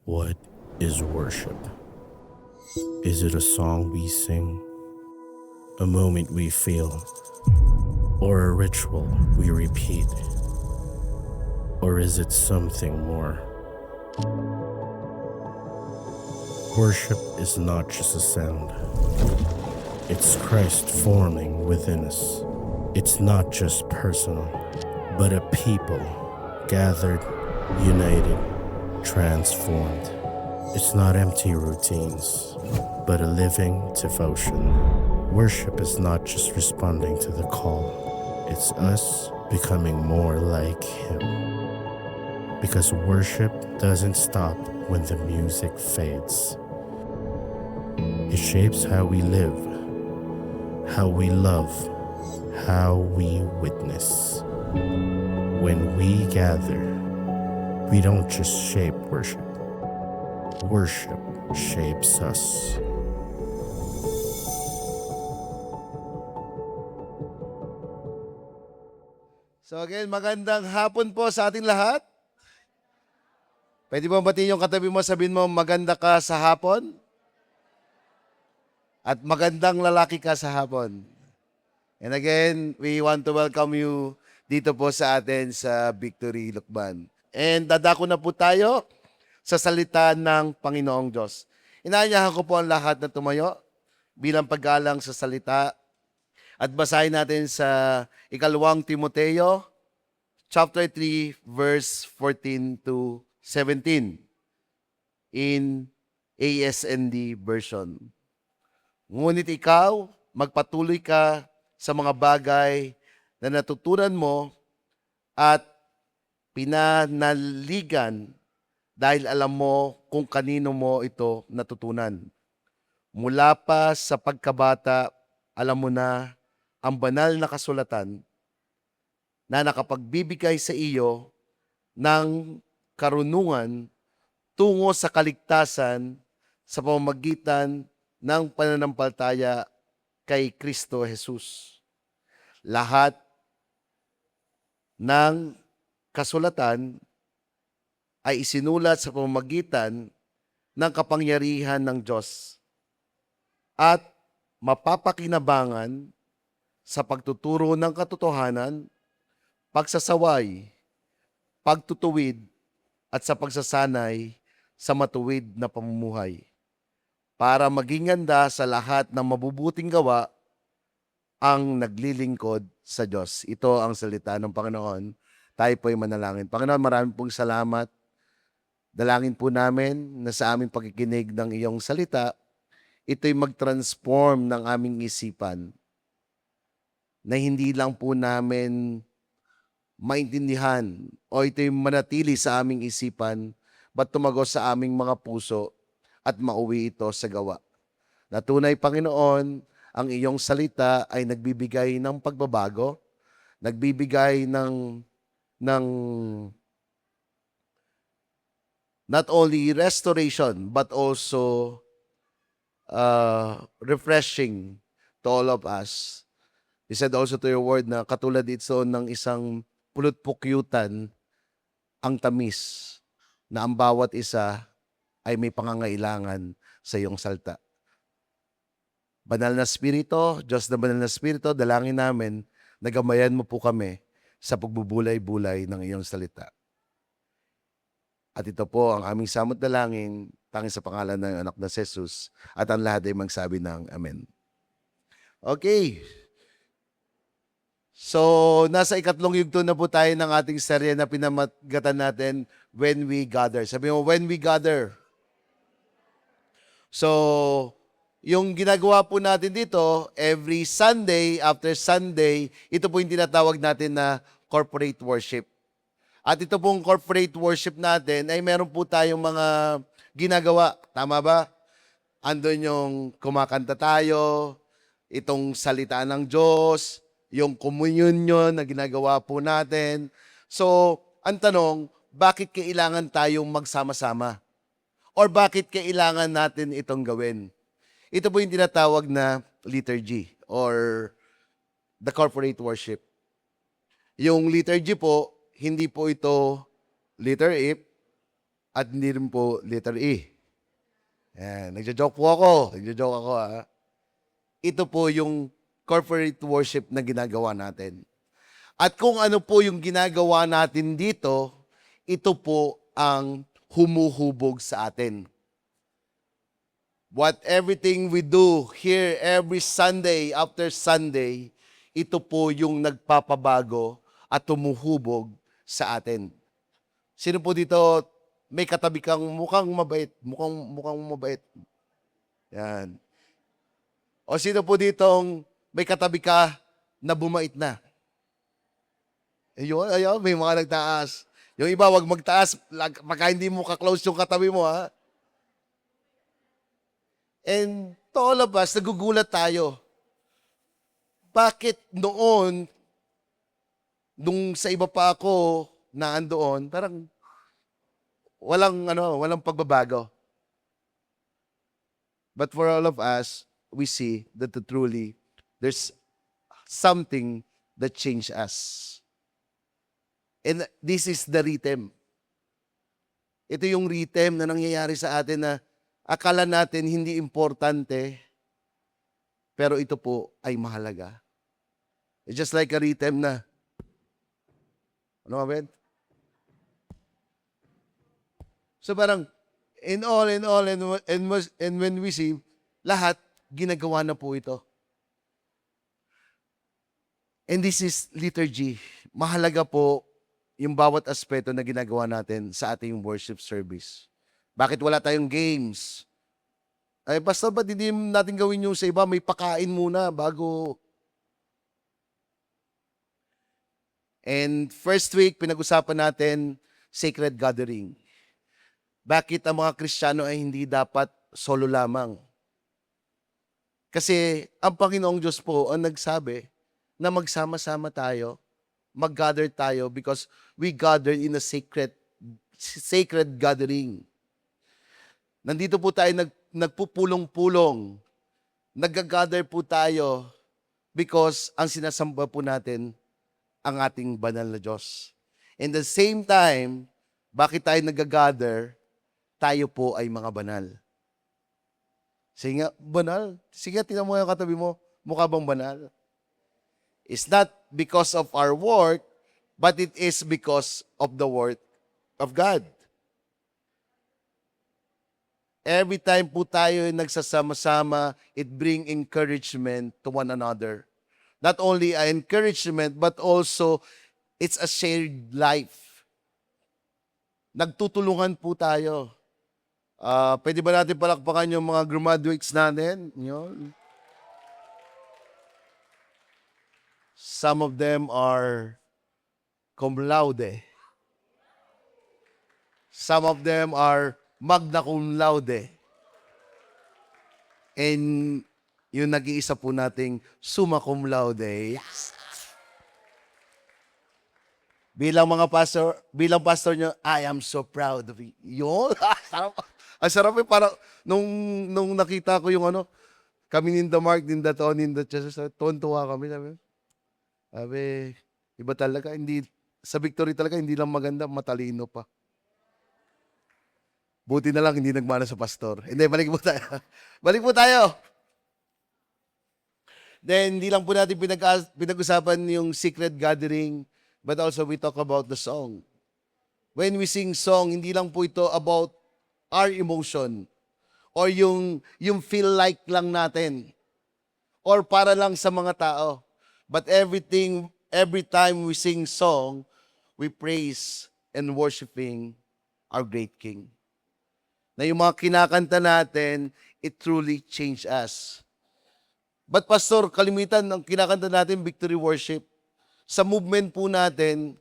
What is worship? Is it a song we sing, a moment we feel, or a ritual we repeat? Or is it something more? Worship is not just a sound, it's Christ forming within us. It's not just personal, but a people gathered, united, transformed. It's not empty routines, but a living devotion. Worship is not just responding to the call, it's us becoming more like Him. Because worship doesn't stop when the music fades. It shapes how we live, how we love, how we witness. When we gather, we don't just shape worship. Worship shapes us. So again, magandang hapon po sa ating lahat. Pwede mo batiin yung katabi mo, sabihin mo maganda ka sa hapon at magandang lalaki ka sa hapon. And again, we want to welcome you dito po sa atin sa Victory Lukban. And dadako na po tayo sa salita ng Panginoong Diyos. Inaanyahan ko po ang lahat na tumayo bilang paggalang sa salita at basahin natin sa ikalawang Timoteo chapter 3 verse 14 to 17 in ASND version. Ngunit ikaw, magpatuloy ka sa mga bagay na natutunan mo at pinanaligan dahil alam mo kung kanino mo ito natutunan. Mula pa sa pagkabata, alam mo na ang banal na kasulatan na nakapagbibigay sa iyo ng karunungan tungo sa kaligtasan sa pamamagitan ng pananampalataya kay Kristo Jesus. Lahat ng kasulatan ay isinulat sa pamamagitan ng kapangyarihan ng Diyos at mapapakinabangan sa pagtuturo ng katotohanan, pagsasaway, pagtutuwid, at sa pagsasanay sa matuwid na pamumuhay para maging ganda sa lahat ng mabubuting gawa ang naglilingkod sa Diyos. Ito ang salita ng Panginoon. Tayo po'y manalangin. Panginoon, maraming pong salamat. Dalangin po namin na sa aming pagkikinig ng iyong salita, ito'y mag-transform ng aming isipan na hindi lang po namin maintindihan o ito'y manatili sa aming isipan, ba't tumagos sa aming mga puso at mauwi ito sa gawa. Na tunay, Panginoon, ang iyong salita ay nagbibigay ng pagbabago, nagbibigay ng not only restoration but also refreshing to all of us. You said also to your word na katulad ito ng isang pulot-pukyutan ang tamis na ang bawat isa ay may pangangailangan sa iyong salita. Banal na Espiritu, Diyos na banal na Espiritu, dalangin namin na gamayan mo po kami sa pagbubulay-bulay ng iyong salita. At ito po ang aming samot dalangin, tanging sa pangalan ng anak na Jesus, at ang lahat ay magsabi ng Amen. Okay. So, nasa ikatlong yugto na po tayo ng ating serye na pinamagatan natin, When We Gather. Sabi mo, When We Gather. So, yung ginagawa po natin dito, every Sunday, after Sunday, ito po yung tinatawag natin na corporate worship. At ito pong corporate worship natin ay meron po tayong mga ginagawa. Tama ba? Andun yung kumakanta tayo, itong salita ng Diyos, yung communion na ginagawa po natin. So, ang tanong, bakit kailangan tayong magsama-sama? Or bakit kailangan natin itong gawin? Ito po yung tinatawag na liturgy or the corporate worship. Yung liturgy po, hindi po ito letter F at hindi rin po letter E. Yan, nagjo-joke po ako. Nagjo-joke ako, ha. Ito po yung corporate worship na ginagawa natin. At kung ano po yung ginagawa natin dito, ito po ang humuhubog sa atin. What everything we do here every Sunday after Sunday, ito po yung nagpapabago at tumuhubog sa atin. Sino po dito may katabi kang mukhang mabait? Mukhang mabait. Yan. O sino po ditong may katabi ka na bumait na? Ayun, may mga nagtaas. Yung iba, wag magtaas pagka hindi mo ka-close yung katabi mo, ha? And to all of us, nagugulat tayo. Bakit noon, nung sa iba pa ako na andoon, parang walang pagbabago. But for all of us, we see that truly there's something that changed us. And this is the rhythm. Ito yung rhythm na nangyayari sa atin na akala natin hindi importante, pero ito po ay mahalaga. It's just like a rhythm na, ano nga, Ben? So parang, in all, and when we see, lahat, ginagawa na po ito. And this is liturgy. Mahalaga po yung bawat aspeto na ginagawa natin sa ating worship service. Bakit wala tayong games? Ay, basta ba't hindi natin gawin yung sa iba? May pakain muna bago. And first week, pinag-usapan natin sacred gathering. Bakit ang mga Kristiyano ay hindi dapat solo lamang? Kasi ang Panginoong Diyos po ang nagsabi na magsama-sama tayo, mag-gather tayo because we gather in a sacred gathering. Nandito po tayo nagpupulong-pulong. Nag-gather po tayo because ang sinasamba po natin ang ating banal na Diyos. In the same time, bakit tayo nag-gather? Tayo po ay mga banal. Sige nga, banal? Sige, tingnan mo yung katabi mo. Mukha bang banal? It's not because of our work, but it is because of the word of God. Every time po tayo nagsasama-sama, it bring encouragement to one another. Not only an encouragement, but also it's a shared life. Nagtutulungan po tayo. Pwede ba natin palakpakan yung mga graduates natin? Yun. Some of them are cum laude. Some of them are magna cum laude. And yung nag-iisa po nating summa cum laude. Yes. Bilang pastor nyo, I am so proud of you. Yun. Ang sarap parang nung nakita ko yung kami in the mark, in the tone, in the chest, tuwan-tuwa kami. Sabi, iba talaga, sa victory talaga, hindi lang maganda, matalino pa. Buti na lang, hindi nagmana sa pastor. Hindi, balik po tayo. Balik po tayo. Then, hindi lang po natin pinag-usapan yung secret gathering, but also we talk about the song. When we sing song, hindi lang po ito about our emotion or yung feel like lang natin or para lang sa mga tao. But every time we sing song, we praise and worshiping our great King. Na yung mga kinakanta natin, it truly changed us. But Pastor, kalimitan ang kinakanta natin, victory worship. Sa movement po natin,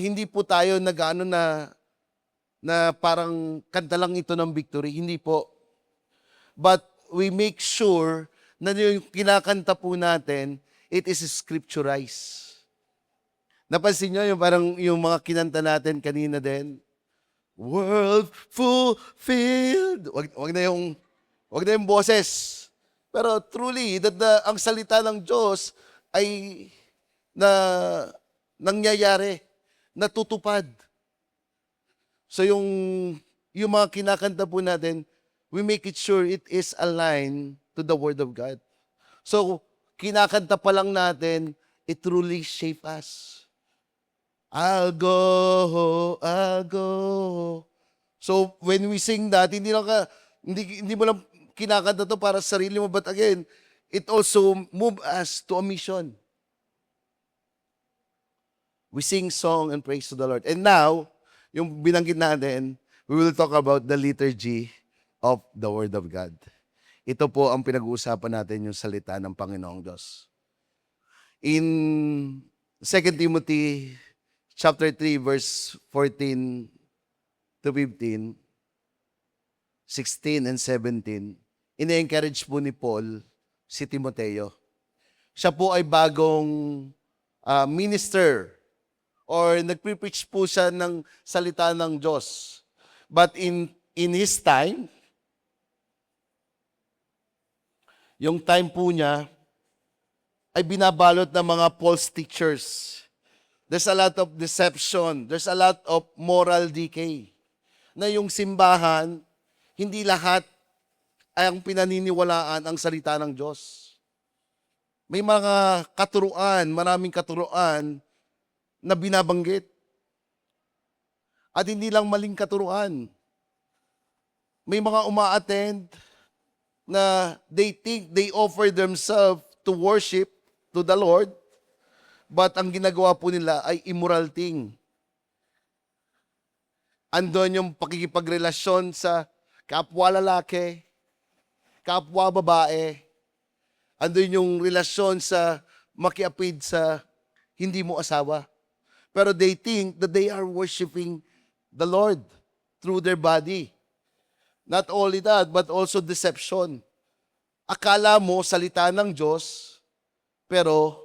hindi po tayo na parang kanta lang ito ng victory. Hindi po. But we make sure na yung kinakanta po natin, it is scripturized. Napansin nyo yung parang yung mga kinanta natin kanina din? World fulfilled. Wag na yung boses. Pero truly, ang salita ng Diyos ay nangyayari, natutupad. So yung mga kinakanta po natin, we make it sure it is aligned to the Word of God. So, kinakanta pa lang natin, it truly shape us. I'll go. So, when we sing that, hindi mo lang kinakanta to para sa sarili mo, but again, it also move us to a mission. We sing song and praise to the Lord. And now, yung binanggit natin, we will talk about the liturgy of the Word of God. Ito po ang pinag-uusapan natin, yung salita ng Panginoong Diyos. In 2 Timothy chapter 3, verse 14 to 15, 16 and 17, ini-encourage po ni Paul si Timoteo. Siya po ay bagong minister or nagpre-preach po siya ng salita ng Diyos. But in his time, yung time po niya ay binabalot ng mga false teachers. There's a lot of deception. There's a lot of moral decay. Na yung simbahan, hindi lahat ay ang pinaniniwalaan ang salita ng Diyos. May mga katuruan, maraming katuruan na binabanggit. At hindi lang maling katuruan. May mga uma-attend na they think they offer themselves to worship to the Lord, but ang ginagawa po nila ay immoral thing. Andon yung pakikipagrelasyon sa kapwa lalaki, kapwa babae. Andun yung relasyon sa makiapid sa hindi mo asawa. Pero they think that they are worshiping the Lord through their body. Not only that, but also deception. Akala mo salita ng Diyos, pero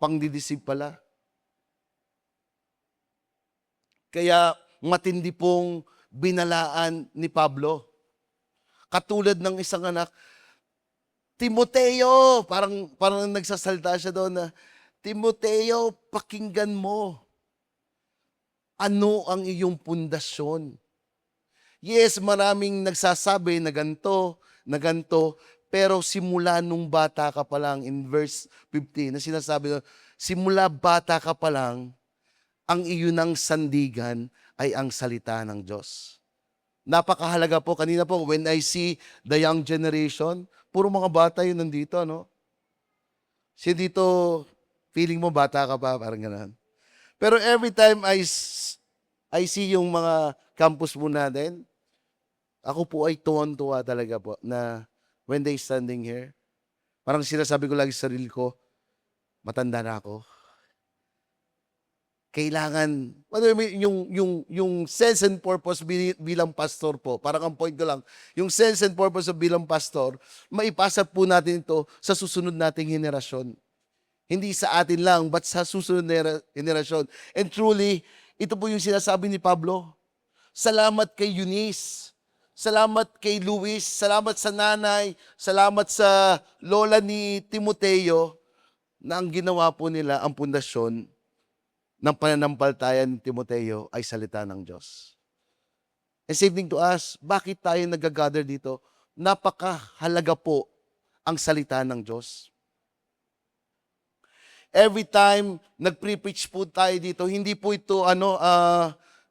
pangdidisip pala. Kaya matindi pong binalaan ni Pablo. Katulad ng isang anak, Timoteo, parang nagsasalita siya doon na, Timoteo, pakinggan mo. Ano ang iyong pundasyon? Yes, maraming nagsasabi na ganito, pero simula nung bata ka pa lang, in verse 15, na sinasabi doon, simula bata ka pa lang, ang iyong sandigan ay ang salita ng Diyos. Napakahalaga po, kanina po, when I see the young generation, puro mga bata yun nandito, no? Si dito, feeling mo bata ka pa, parang gano'n. Pero every time I see yung mga campus mo natin, ako po ay tuwan-tuwa talaga po na when they standing here, parang sinasabi ko lagi sa sarili ko, matanda na ako. Kailangan, yung sense and purpose bilang pastor po, parang ang point ko lang, yung sense and purpose of bilang pastor, maipasa po natin ito sa susunod nating henerasyon. Hindi sa atin lang, but sa susunod na henerasyon. And truly, ito po yung sinasabi ni Pablo. Salamat kay Eunice. Salamat kay Luis, salamat sa nanay, salamat sa lola ni Timoteo na ang ginawa po nila, ang pundasyon ng pananampalataya ni Timoteo ay salita ng Diyos. And same thing to us, bakit tayo nag-gather dito? Napakahalaga po ang salita ng Diyos. Every time nag-preach po tayo dito, hindi po ito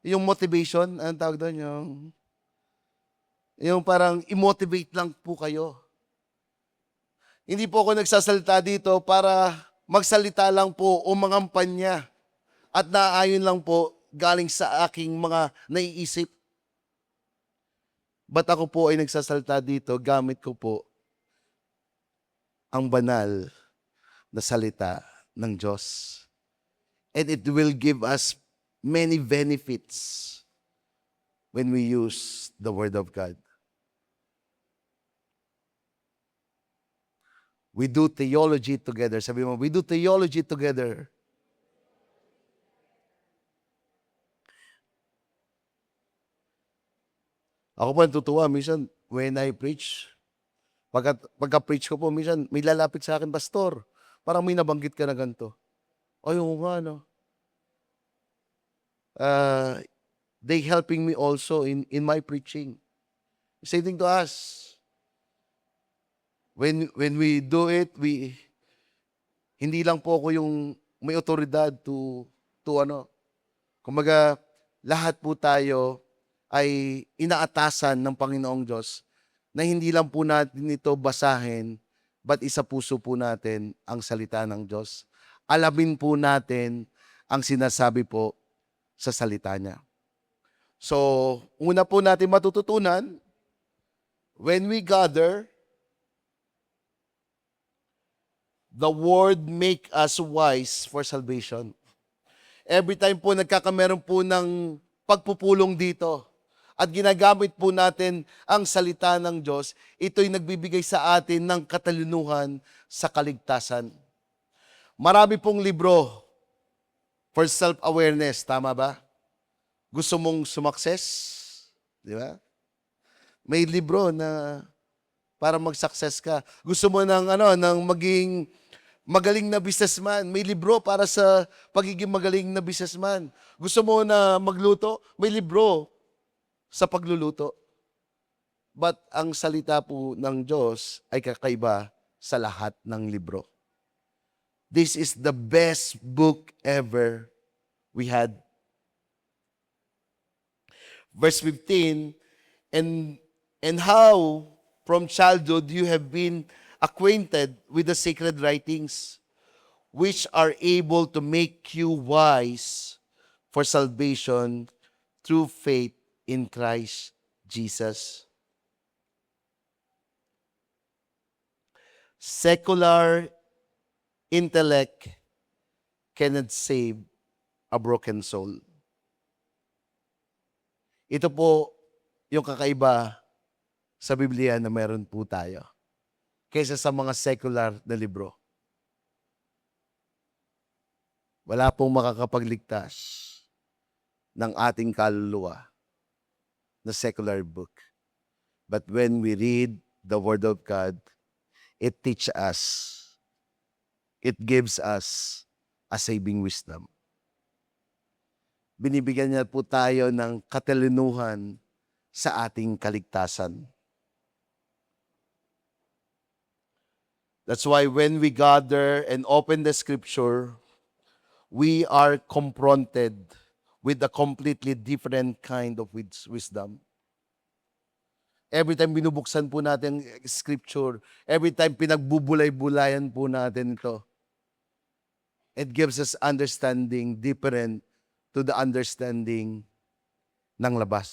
yung motivation, ang tawag doon, yung parang i-motivate lang po kayo. Hindi po ako nagsasalita dito para magsalita lang po o mangampanya at naayon lang po galing sa aking mga naiisip. But ako po ay nagsasalita dito, gamit ko po ang banal na salita ng Diyos. And it will give us many benefits when we use the Word of God. We do theology together. Sabi mo, we do theology together. Ako po natutuwa, minsan, when I preach, pagka-preach ko po, minsan, may lalapit sa akin, Pastor, parang may nabanggit ka na ganito. Ay, oo nga, no? They helping me also in my preaching. Same thing to us. When we do it, hindi lang po ako yung may otoridad to ano. Kumbaga, lahat po tayo ay inaatasan ng Panginoong Diyos na hindi lang po natin ito basahin, but isa puso po natin ang salita ng Diyos. Alamin po natin ang sinasabi po sa salita niya. So, una po natin matututunan, when we gather, the Word make us wise for salvation. Every time po nagkakameron po ng pagpupulong dito at ginagamit po natin ang salita ng Diyos, ito'y nagbibigay sa atin ng katalinuhan sa kaligtasan. Marami pong libro for self-awareness, tama ba? Gusto mong sumakses? Di ba? May libro na para mag-success ka. Gusto mo ng maging magaling na businessman, may libro para sa pagiging magaling na businessman. Gusto mo na magluto, may libro sa pagluluto. But ang salita po ng Diyos ay kakaiba sa lahat ng libro. This is the best book ever we had. Verse 15, and how from childhood you have been acquainted with the sacred writings, which are able to make you wise for salvation through faith in Christ Jesus. Secular intellect cannot save a broken soul. Ito po yung kakaiba sa Biblia na meron po tayo kaysa sa mga secular na libro. Wala pong makakapagligtas ng ating kaluluwa na secular book. But when we read the Word of God, it teaches us, it gives us a saving wisdom. Binibigyan niya po tayo ng katalinuhan sa ating kaligtasan. That's why when we gather and open the scripture, we are confronted with a completely different kind of wisdom. Every time binubuksan po natin scripture, every time pinagbubulay-bulayan po natin ito, it gives us understanding different to the understanding ng labas.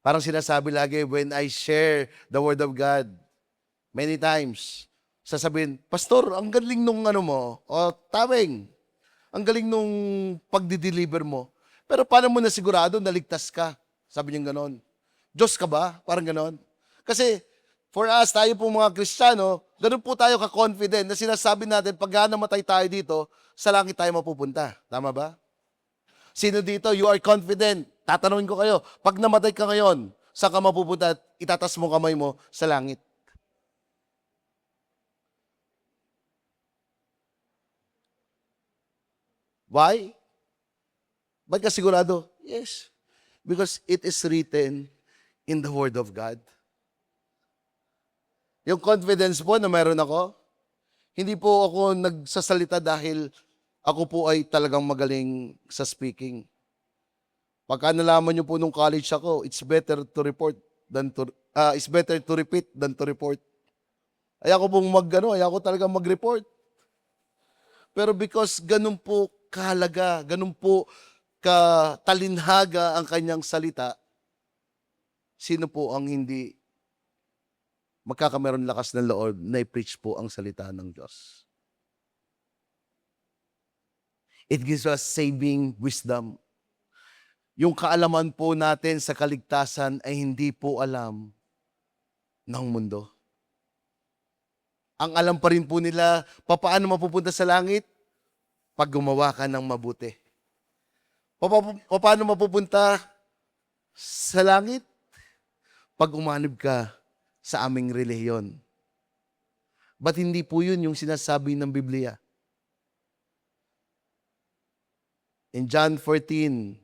Parang sinasabi lagi, when I share the Word of God, many times, sasabihin, Pastor, ang galing nung mo, o Taweng, ang galing nung pagdi-deliver mo. Pero paano mo na sigurado naligtas ka? Sabi niya ganon. Diyos ka ba? Parang ganon. Kasi, for us, tayo po mga Kristiyano, ganun po tayo ka-confident na sinasabi natin, pag namatay tayo dito, sa langit tayo mapupunta. Tama ba? Sino dito, you are confident? Tatanungin ko kayo, pag namatay ka ngayon, saan ka mapupunta at itatas mo kamay mo sa langit? Why? Ba't ka sigurado? Yes. Because it is written in the Word of God. Yung confidence po na meron ako, hindi po ako nagsasalita dahil ako po ay talagang magaling sa speaking. Pagka nalaman niyo po nung college ako, it's better to repeat than to report. Ayoko pong ayoko talagang mag-report. Pero because ganun po kahalaga, ganun po katalinhaga ang kanyang salita, sino po ang hindi magkakameron lakas ng loob na i-preach po ang salita ng Diyos? It gives us saving wisdom. Yung kaalaman po natin sa kaligtasan ay hindi po alam ng mundo. Ang alam pa rin po nila, paano mapupunta sa langit? Pag gumawa ka ng mabuti. Paano mapupunta sa langit? Pag umanib ka sa aming relihiyon. Ba't hindi po yun yung sinasabi ng Biblia? In John 14,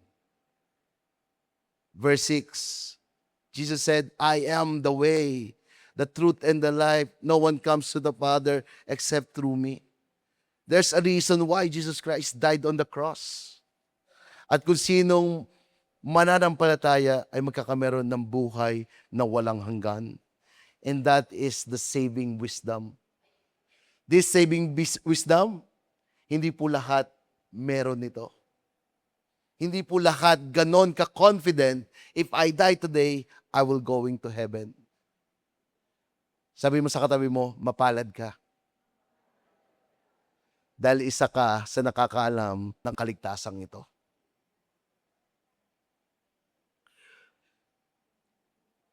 verse 6, Jesus said, I am the way, the truth, and the life. No one comes to the Father except through me. There's a reason why Jesus Christ died on the cross. At kung sinong mananampalataya ay magkakameron ng buhay na walang hanggan. And that is the saving wisdom. This saving wisdom, hindi po lahat meron nito. Hindi po lahat ganon ka-confident, if I die today, I will going to heaven. Sabi mo sa katabi mo, mapalad ka. Dahil isa ka sa nakakaalam ng kaligtasang ito.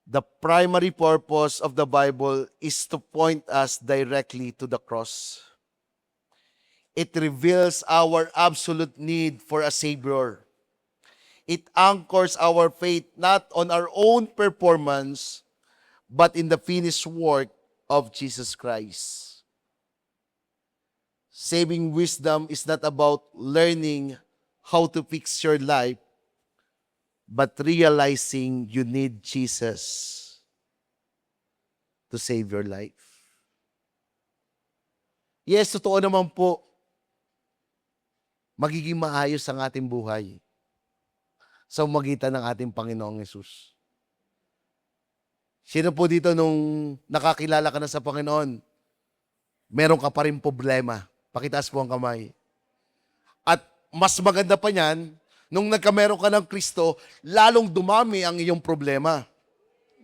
The primary purpose of the Bible is to point us directly to the cross. It reveals our absolute need for a Savior. It anchors our faith not on our own performance, but in the finished work of Jesus Christ. Saving wisdom is not about learning how to fix your life, but realizing you need Jesus to save your life. Yes, totoo naman po, magiging maayos ang ating buhay sa magitan ng ating Panginoong Hesus. Sino po dito nung nakakilala ka na sa Panginoon, meron ka pa rin problema? Pakitaas po ang kamay. At mas maganda pa niyan, nung nagkameron ka ng Kristo, lalong dumami ang iyong problema.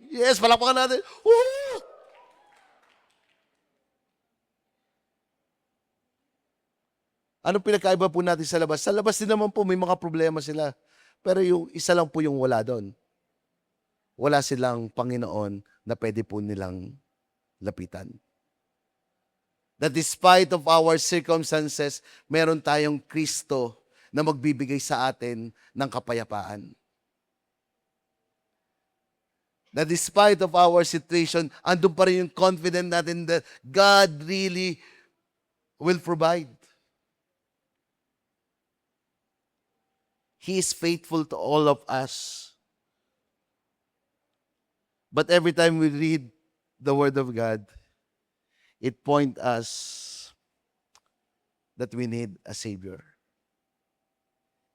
Yes, palakpakan natin. Woo! Anong pinagkaiba po natin sa labas? Sa labas din naman po may mga problema sila. Pero yung isa lang po yung wala doon. Wala silang Panginoon na pwede po nilang lapitan. That despite of our circumstances, meron tayong Kristo na magbibigay sa atin ng kapayapaan. That despite of our situation, andun pa rin yung confident natin that God really will provide. He is faithful to all of us. But every time we read the Word of God, it points us that we need a Savior.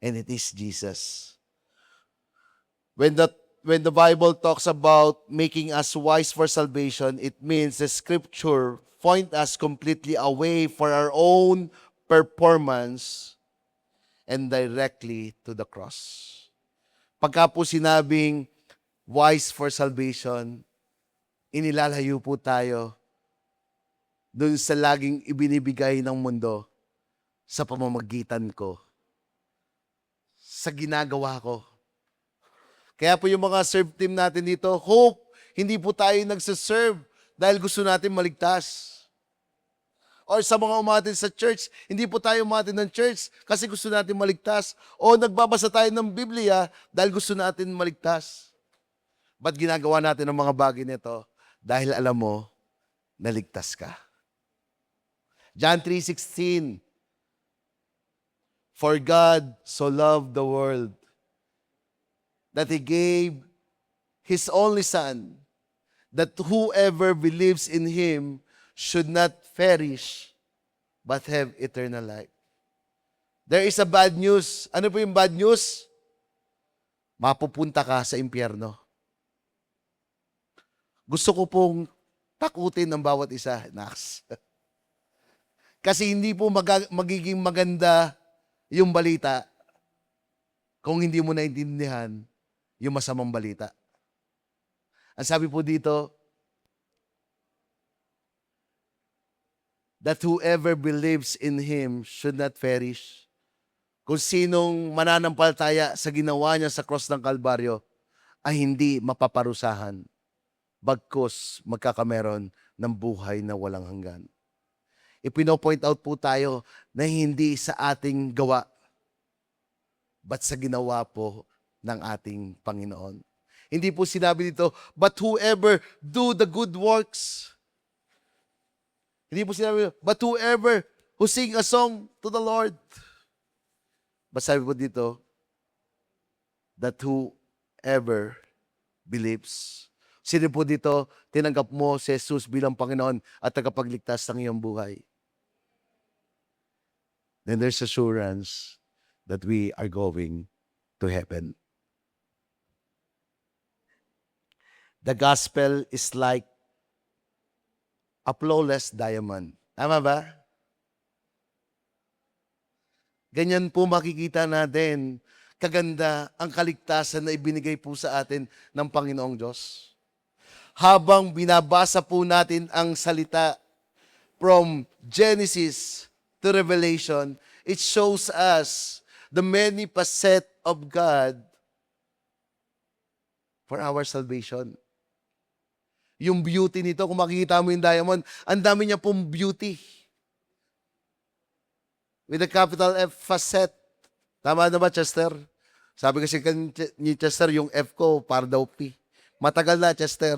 And it is Jesus. When the Bible talks about making us wise for salvation, it means the Scripture point us completely away for our own performance and directly to the cross. Pagka po sinabing wise for salvation, inilalayo po tayo dun sa laging ibinibigay ng mundo sa pamamagitan ko, sa ginagawa ko. Kaya po yung mga serve team natin dito, hope, hindi po tayo nagsaserve dahil gusto natin maligtas. Or sa mga umatin sa church, hindi po tayo umatin ng church kasi gusto natin maligtas. O nagbabasa tayo ng Biblia dahil gusto natin maligtas. Ba't ginagawa natin ang mga bagay nito? Dahil alam mo, naligtas ka. John 3:16, For God so loved the world that He gave His only Son, that whoever believes in Him should not perish, but have eternal life. There is a bad news. Ano po yung bad news? Mapupunta ka sa impyerno. Gusto ko pong takutin ng bawat isa, Nax. Kasi hindi po magiging maganda yung balita kung hindi mo naintindihan yung masamang balita. Ang sabi po dito, that whoever believes in Him should not perish. Kung sinong mananampalataya sa ginawa niya sa cross ng Kalbaryo ay hindi mapaparusahan, bagkus magkakameron ng buhay na walang hanggan. Ipino-point out po tayo na hindi sa ating gawa, but sa ginawa po ng ating Panginoon. Hindi po sinabi dito, but whoever do the good works. Hindi po sinabi, but whoever who sing a song to the Lord. Basabi po dito, that whoever believes. Sino po dito, tinanggap mo si Jesus bilang Panginoon at tagapagligtas ng iyong buhay? Then there's assurance that we are going to heaven. The gospel is like a flawless diamond. Tama ba? Ganyan po makikita natin kaganda ang kaligtasan na ibinigay po sa atin ng Panginoong Diyos. Habang binabasa po natin ang salita from Genesis to Revelation, it shows us the many facets of God for our salvation. Yung beauty nito, kung makikita mo yung diamond, ang dami niya pong beauty. With a capital F, facet. Tama na ba, Chester? Sabi kasi ni Chester, yung F ko, para daw P. Matagal na, Chester.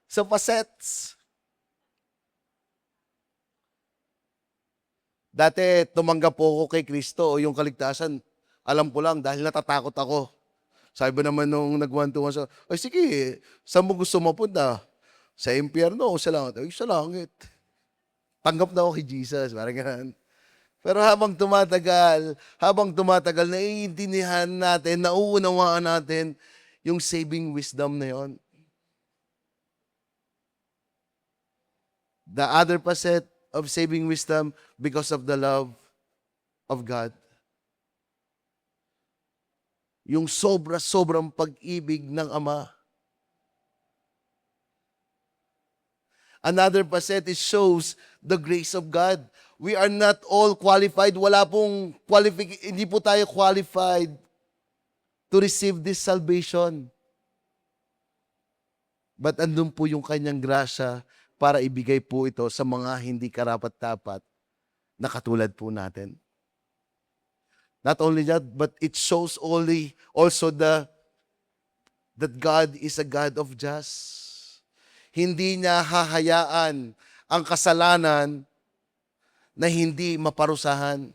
So, facets. Dati, tumanggap po ako kay Kristo o yung kaligtasan. Alam ko lang, dahil natatakot ako. Sabi naman nung nagwantuhan sa, ay sige, saan mo gusto mapunta? Sa impyerno o sa langit? Ay, sa langit. Tanggap na ako kay Jesus. Parang ganun. Pero habang tumatagal, naiintindihan natin, nauunawaan natin yung saving wisdom na yon. The other facet of saving wisdom because of the love of God. Yung sobrang pag-ibig ng Ama. Another facet, it shows the grace of God. We are not all qualified. Wala pong hindi po tayo qualified to receive this salvation. But andun po yung kanyang grasya para ibigay po ito sa mga hindi karapat-dapat na katulad po natin. Not only that, but it shows also that God is a God of justice. Hindi niya hahayaan ang kasalanan na hindi maparusahan.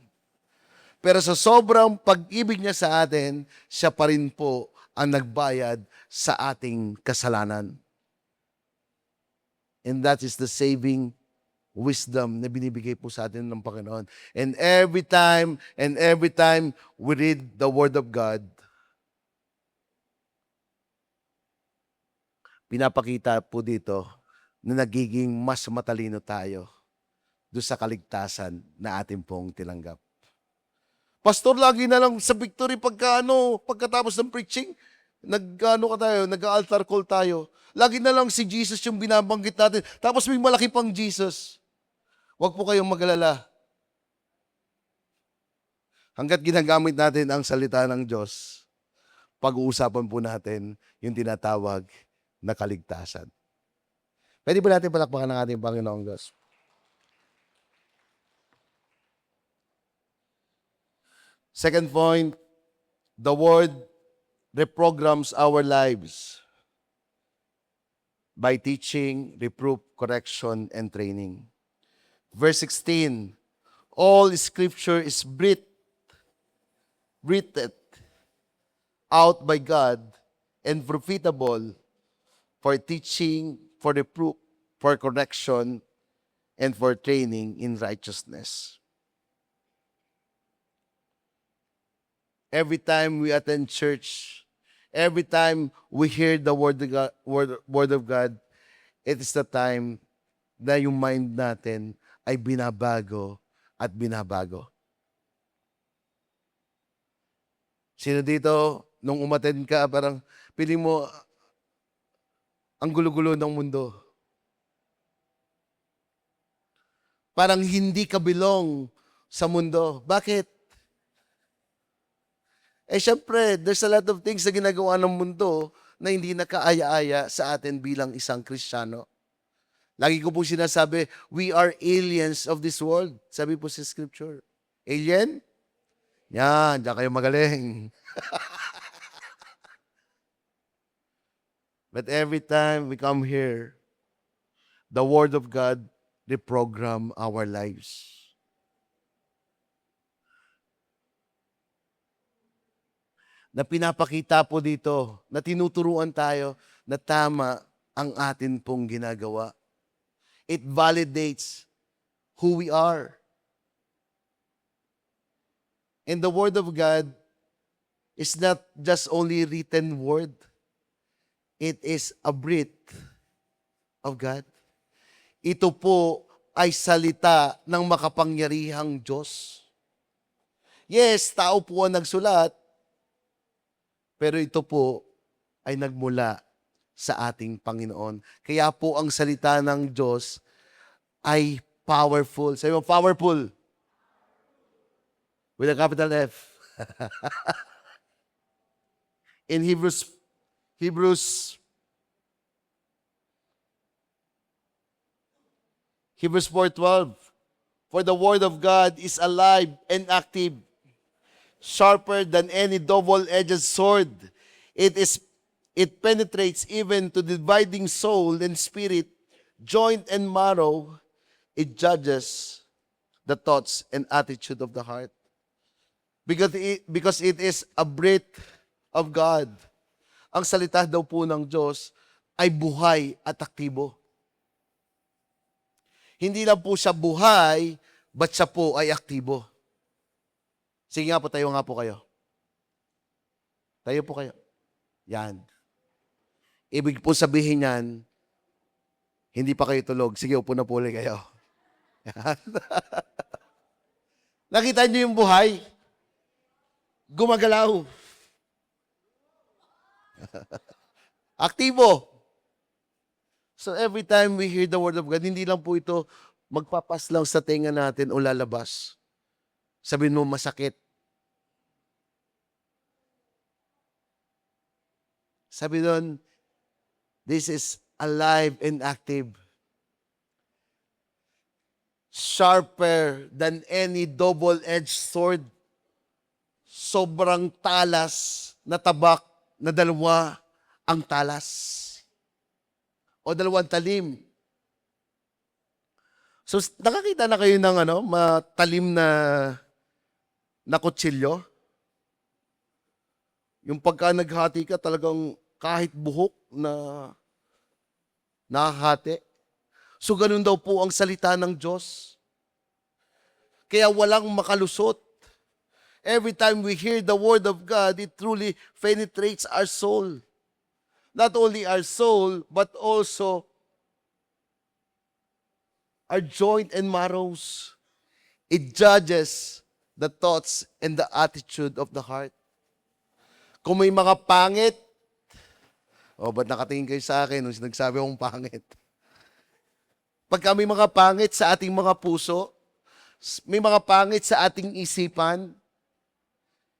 Pero sa sobrang pag-ibig niya sa atin, siya pa rin po ang nagbayad sa ating kasalanan. And that is the saving wisdom na binibigay po sa atin ng Panginoon. And every time we read the Word of God, pinapakita po dito na nagiging mas matalino tayo doon sa kaligtasan na ating pong tinanggap. Pastor, lagi na lang sa victory pagkatapos ng preaching, nag-altar call tayo. Lagi na lang si Jesus yung binabanggit natin. Tapos may malaki pang Jesus. Huwag po kayong mag-alala. Hanggat ginagamit natin ang salita ng Diyos, pag-uusapan po natin yung tinatawag na kaligtasan. Pwede ba natin palakpakan ng ating Panginoong Diyos? Second point, the Word reprograms our lives by teaching, reproof, correction, and training. Verse 16, all Scripture is breathed out by God and profitable for teaching, for reproof, for correction, and for training in righteousness. Every time we attend church, every time we hear the word of God, it is the time na yung mind natin ay binabago at binabago. Sino dito, nung umattend ka, parang piling mo, ang gulo-gulo ng mundo. Parang hindi ka belong sa mundo. Bakit? Syempre, there's a lot of things na ginagawa ng mundo na hindi nakaaya-aya sa atin bilang isang Kristiyano. Lagi ko po sinasabi, we are aliens of this world. Sabi po sa Scripture. Alien? Yan, diyan kayo magaling. But every time we come here, the Word of God reprogram our lives. na pinapakita po dito, na tinuturuan tayo na tama ang atin pong ginagawa. It validates who we are. And the Word of God is not just only written word. It is a breath of God. Ito po ay salita ng makapangyarihang Diyos. Yes, tao po ang nagsulat, pero ito po ay nagmula sa ating Panginoon. Kaya po ang salita ng Diyos ay powerful. Sabi mo, powerful. With a capital F. In Hebrews 4:12, for the word of God is alive and active, sharper than any double-edged sword. It penetrates even to dividing soul and spirit, joint and marrow. It judges the thoughts and attitude of the heart. Because it is a breath of God. Ang salita daw po ng Diyos ay buhay at aktibo. Hindi lang po siya buhay, but siya po ay aktibo. Sige nga po, tayo nga po kayo. Tayo po kayo. Yan. Ibig po sabihin yan, hindi pa kayo tulog. Sige, upo na po ulit kayo. Yan. Nakita niyo yung buhay? Gumagalaw. Aktibo. So every time we hear the word of God, hindi lang po ito magpapas lang sa tenga natin o lalabas. Sabihin mo masakit. Sabi doon, this is alive and active. Sharper than any double-edged sword. Sobrang talas na tabak na dalawa ang talas. O dalawang talim. So, nakakita na kayo ng matalim na kutsilyo? Yung pagka naghati ka, talagang kahit buhok na nakahati. So, ganun daw po ang salita ng Diyos. Kaya walang makalusot. Every time we hear the word of God, it truly penetrates our soul. Not only our soul, but also our joint and marrows. It judges the thoughts and the attitude of the heart. Kung may mga pangit, ba't nakatingin kayo sa akin nung nagsabi akong pangit? Pagka may mga pangit sa ating mga puso, may mga pangit sa ating isipan,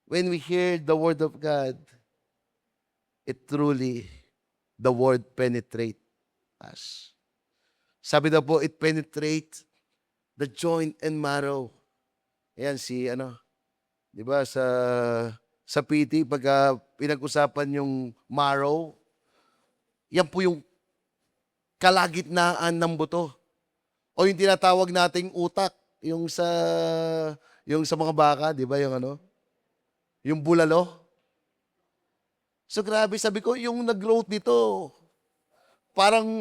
when we hear the word of God, it truly, the word penetrates us. Sabi na po, it penetrates the joint and marrow. Ayan, di ba, sa PT, pagka pinag-usapan yung marrow, yan po yung kalagitnaan ng buto. O yung tinatawag nating utak, yung sa mga baka, di ba, yung bulalo. So grabe, sabi ko, yung nag-growth dito, parang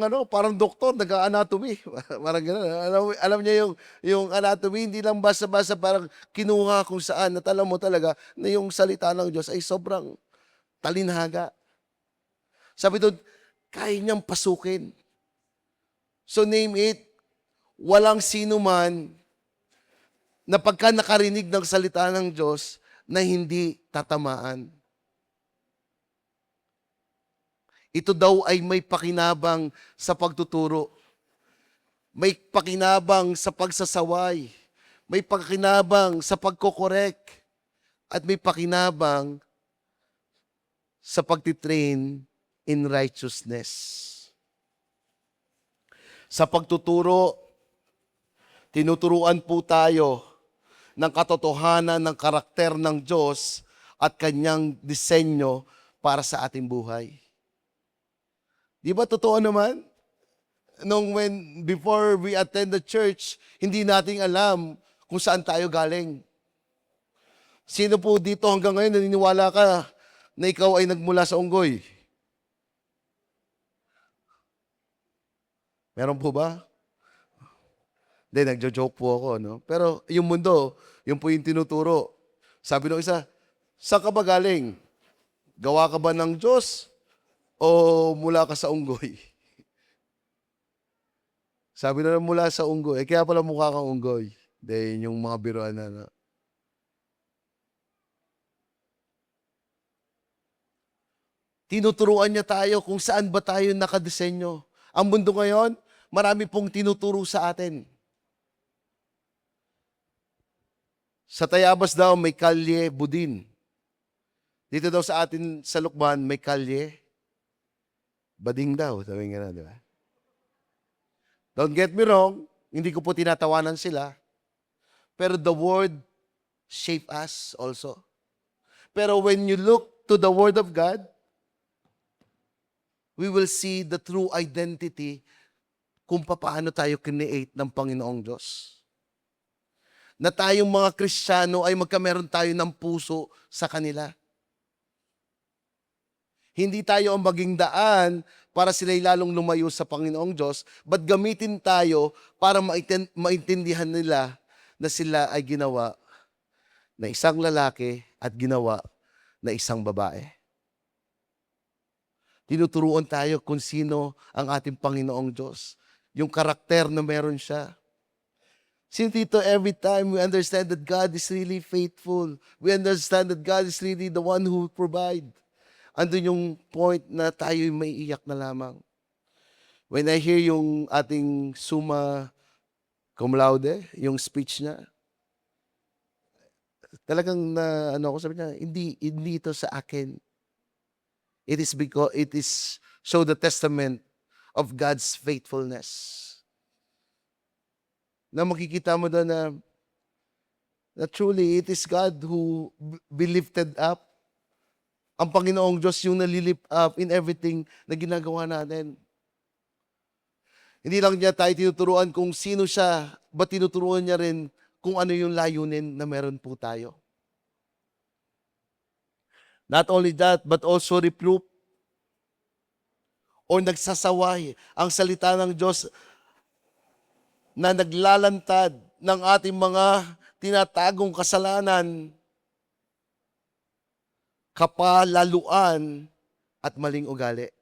doktor, nag-anatomy. Parang gano'n. Alam niya yung anatomy, hindi lang basta-basta parang kinuha kung saan. At alam mo talaga na yung salita ng Diyos ay sobrang talinhaga. Sabi doon, kaya niyang pasukin. So name it, walang sino man na pagka nakarinig ng salita ng Diyos na hindi tatamaan. Ito daw ay may pakinabang sa pagtuturo. May pakinabang sa pagsasaway. May pakinabang sa pagkokorek. At may pakinabang sa pagtitrain in righteousness. Sa pagtuturo, tinuturuan po tayo ng katotohanan ng karakter ng Diyos at kanyang disenyo para sa ating buhay. Di ba totoo naman? Before we attend the church, hindi natin alam kung saan tayo galing. Sino po dito hanggang ngayon naniniwala ka na ikaw ay nagmula sa unggoy? Meron po ba? Hindi, nagjo-joke po ako, no? Pero yung mundo, yun po yung tinuturo. Sabi ng isa, saan ka ba galing? Gawa ka ba ng Diyos o mula ka sa unggoy? Sabi na mula sa unggoy. Kaya pala mukha kang unggoy. Hindi, yung mga biruan na. No? Tinuturuan niya tayo kung saan ba tayo nakadesenyo. Ang mundo ngayon, marami pong tinuturo sa atin. Sa Tayabas daw, may kalye Budin. Dito daw sa atin sa Lukban, may kalye Bading daw. Sabi nga na, di ba? Don't get me wrong, hindi ko po tinatawanan sila. Pero the word shape us also. Pero when you look to the word of God, we will see the true identity kung paano tayo create ng Panginoong Diyos. Na tayong mga Kristiyano ay magkameron tayo ng puso sa kanila. Hindi tayo ang maging daan para sila'y lalong lumayo sa Panginoong Diyos, but gamitin tayo para maintindihan nila na sila ay ginawa na isang lalaki at ginawa na isang babae. Tinuturuan tayo kung sino ang ating Panginoong Diyos. Yung karakter na meron siya. Since dito, every time we understand that God is really faithful, we understand that God is really the one who provide. Andun yung point na tayo may iyak na lamang. When I hear yung ating summa cum laude, yung speech niya, talagang na, sabi niya, hindi ito sa akin. It is because it is show the testament of God's faithfulness. Na makikita mo doon na truly it is God who be lifted up. Ang Panginoong Diyos yung nalilift up in everything na ginagawa natin. Hindi lang niya tayo tinuturuan kung sino siya, but tinuturuan niya rin kung ano yung layunin na meron po tayo. Not only that, but also reproof o nagsasaway ang salita ng Diyos na naglalantad ng ating mga tinatagong kasalanan, kapalaluan, at maling ugali.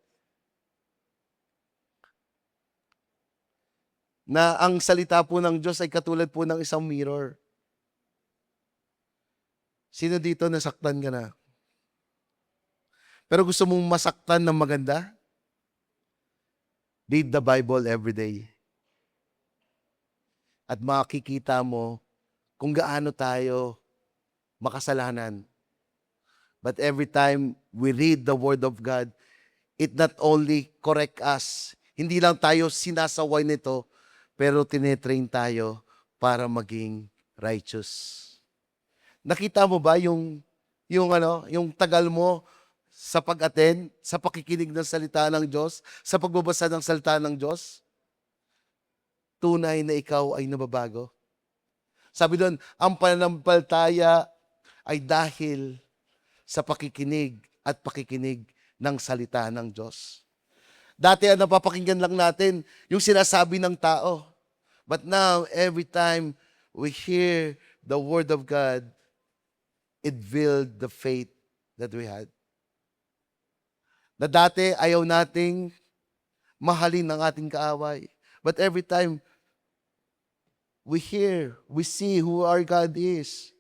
Na ang salita po ng Diyos ay katulad po ng isang mirror. Sino dito nasaktan ka na? Pero gusto mong masaktan ng maganda? Read the Bible every day. At makikita mo kung gaano tayo makasalanan. But every time we read the Word of God, it not only correct us, hindi lang tayo sinasaway nito, pero tinetrain tayo para maging righteous. Nakita mo ba yung tagal mo sa pag-attend, sa pakikinig ng salita ng Diyos, sa pagbabasa ng salita ng Diyos? Tunay na ikaw ay nababago. Sabi doon, ang pananampalataya ay dahil sa pakikinig at pakikinig ng salita ng Diyos. Dati ang napapakinggan lang natin yung sinasabi ng tao. But now, every time we hear the Word of God, it build the faith that we had. Na dati ayaw nating mahalin ang ating kaaway. But every time we hear, we see who our God is.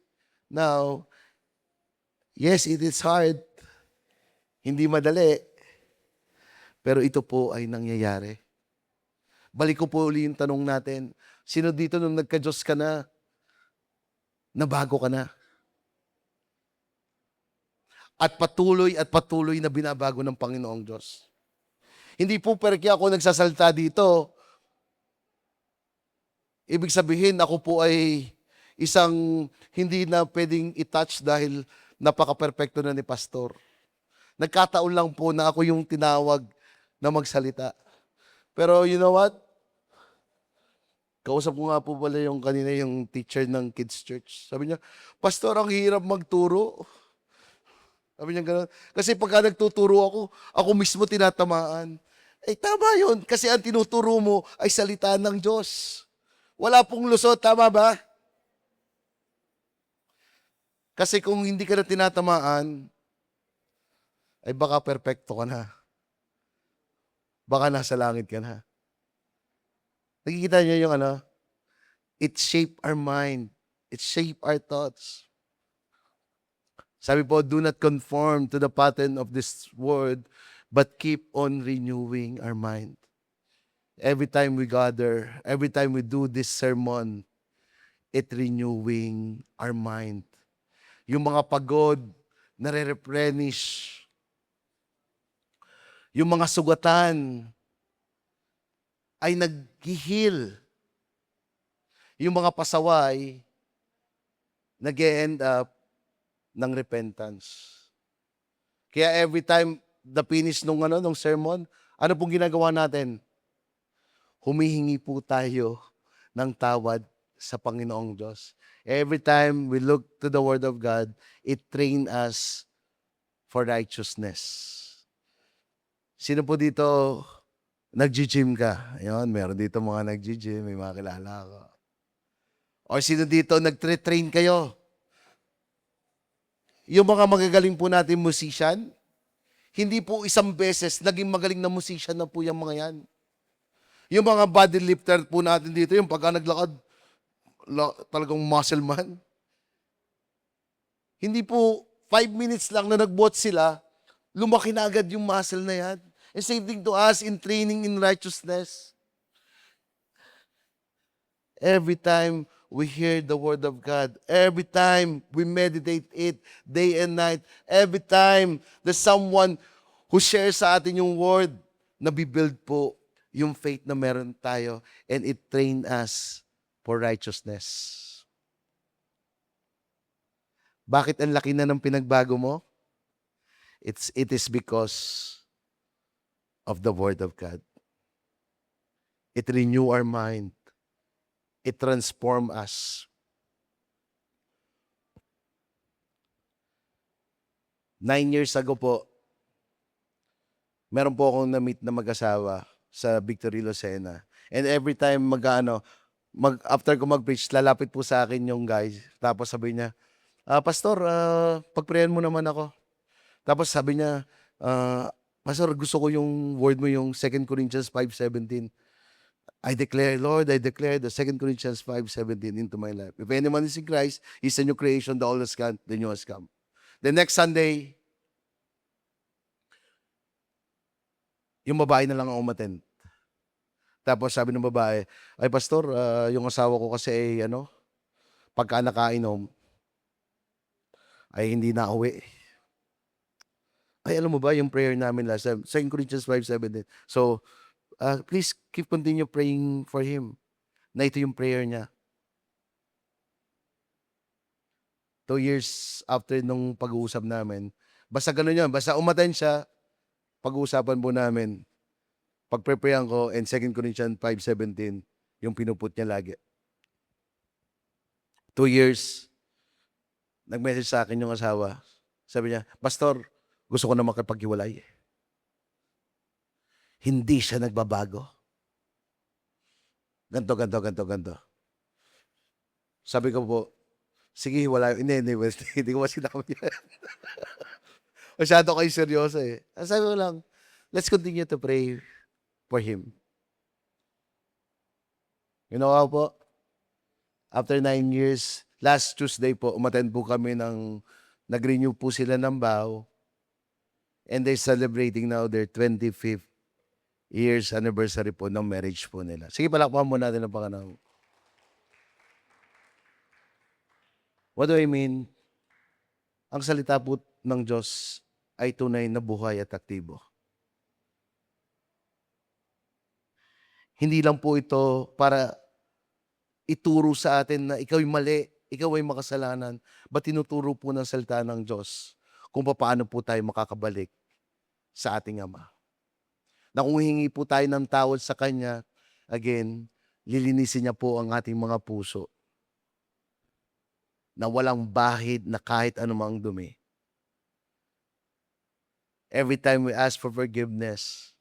Now, yes, it is hard. Hindi madali. Pero ito po ay nangyayari. Balik ko po uli yung tanong natin. Sino dito nung nagka-Diyos ka na, nabago ka na? At patuloy na binabago ng Panginoong Diyos. Hindi po perke ako nagsasalita dito. Ibig sabihin, ako po ay isang hindi na pwedeng i-touch dahil napaka-perfecto na ni Pastor. Nagkataon lang po na ako yung tinawag na magsalita. Pero you know what? Kausap ko nga po pala yung kanina yung teacher ng Kids Church. Sabi niya, Pastor, ang hirap magturo. Sabi niya gano'n. Kasi pagka nagtuturo ako mismo tinatamaan. Eh tama yun, kasi ang tinuturo mo ay salita ng Diyos. Wala pong lusot, tama ba? Kasi kung hindi ka na tinatamaan, ay baka perpekto ka na. Baka nasa langit ka na. Nakikita niyo yung ano? It shape our mind. It shape our thoughts. Sabi po, do not conform to the pattern of this world, but keep on renewing our mind. Every time we gather, every time we do this sermon, it renewing our mind. Yung mga pagod, nare-replenish. Yung mga sugatan, ay nag-heal. Yung mga pasaway, nag-end up ng repentance. Kaya every time the finish nung sermon, ano pong ginagawa natin? Humihingi po tayo ng tawad sa Panginoong Diyos. Every time we look to the Word of God, it train us for righteousness. Sino po dito nag-gym ka? Ayun, meron dito mga nag-gym, may mga kilala ko. O sino dito nag-train kayo? Yung mga magagaling po natin musician, hindi po isang beses naging magaling na musician na po yung mga yan. Yung mga body lifter po natin dito, yung pagka naglakad, talagang muscle man. Hindi po 5 minutes lang na nagbuhat sila, lumaki na agad yung muscle na yan. And same thing to us in training in righteousness. Every time we hear the Word of God, every time we meditate it day and night, every time there's someone who shares sa atin yung Word, nabibuild po yung faith na meron tayo, and it train us for righteousness. Bakit ang laki na ng pinagbago mo? It is because of the Word of God. It renew our mind. It transform us. 9 years ago po, meron po akong na-meet na mag-asawa sa Victory Lucena. And every time after ko mag-preach, lalapit po sa akin yung guys. Tapos sabi niya, Pastor, pag-prayan mo naman ako. Tapos sabi niya, Pastor, gusto ko yung word mo, yung 2 Corinthians 5:17. I declare, Lord, I declare the 2 Corinthians 5:17 into my life. If anyone is in Christ, he's a new creation, the old has gone, the new has come. The next Sunday, yung babae na lang ang umattend. Tapos sabi ng babae, ay Pastor, yung asawa ko kasi pagka nakainom, ay hindi na uwi. Ay, alam mo ba, yung prayer namin last time, 2 Corinthians 5:17. So, please continue praying for him. Na ito yung prayer niya. 2 years after nung pag-uusap namin, basta ganun yan, basta umattend siya, pag-uusapan po namin, pag-preparean ko, and 2 Corinthians 5:17, yung pinuput niya lagi. 2 years, nag-message sa akin yung asawa. Sabi niya, Pastor, gusto ko na makipaghiwalay. Hindi siya nagbabago. Ganto. Sabi ko po, sige, hiwalay. Hindi ko masinabi yan. Masyado kayo seryoso eh. Sabi ko lang, let's continue to pray for him. You know how po? After 9 years, last Tuesday po, umattend po kami nag-renew po sila ng vow. And they're celebrating now their 25th years anniversary po ng marriage po nila. Sige, palakpakan mo natin ang Panginoon. What do I mean? Ang salita po ng Diyos ay tunay na buhay at aktibo. Hindi lang po ito para ituro sa atin na ikaw ay mali, ikaw ay makasalanan. But tinuturo po ng salita ng Diyos kung paano po tayo makakabalik sa ating Ama. Na kung hingi po tayo ng tawad sa Kanya, again, lilinisin niya po ang ating mga puso na walang bahid na kahit anumang dumi. Every time we ask for forgiveness,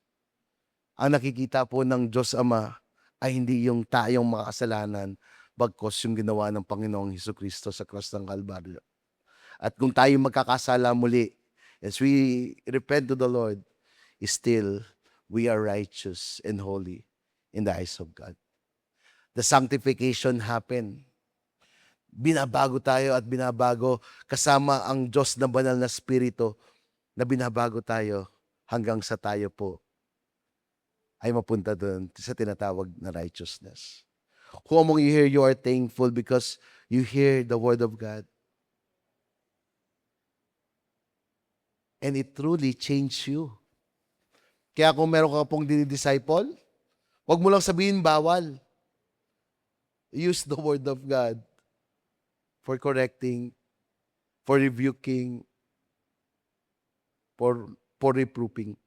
ang nakikita po ng Diyos Ama ay hindi yung tayong mga kasalanan, bagkus yung ginawa ng Panginoong Hesukristo sa krus ng Kalbaryo. At kung tayo magkakasala muli, as we repent to the Lord, still we are righteous and holy in the eyes of God. The sanctification happen. Binabago tayo at binabago kasama ang Diyos na banal na Espiritu na binabago tayo hanggang sa tayo po ay mapunta doon sa tinatawag na righteousness. Who among you here, you are thankful because you hear the Word of God? And it truly changed you. Kaya kung meron ka pong dinidisciple, huwag mo lang sabihin bawal. Use the Word of God for correcting, for rebuking, for reproving.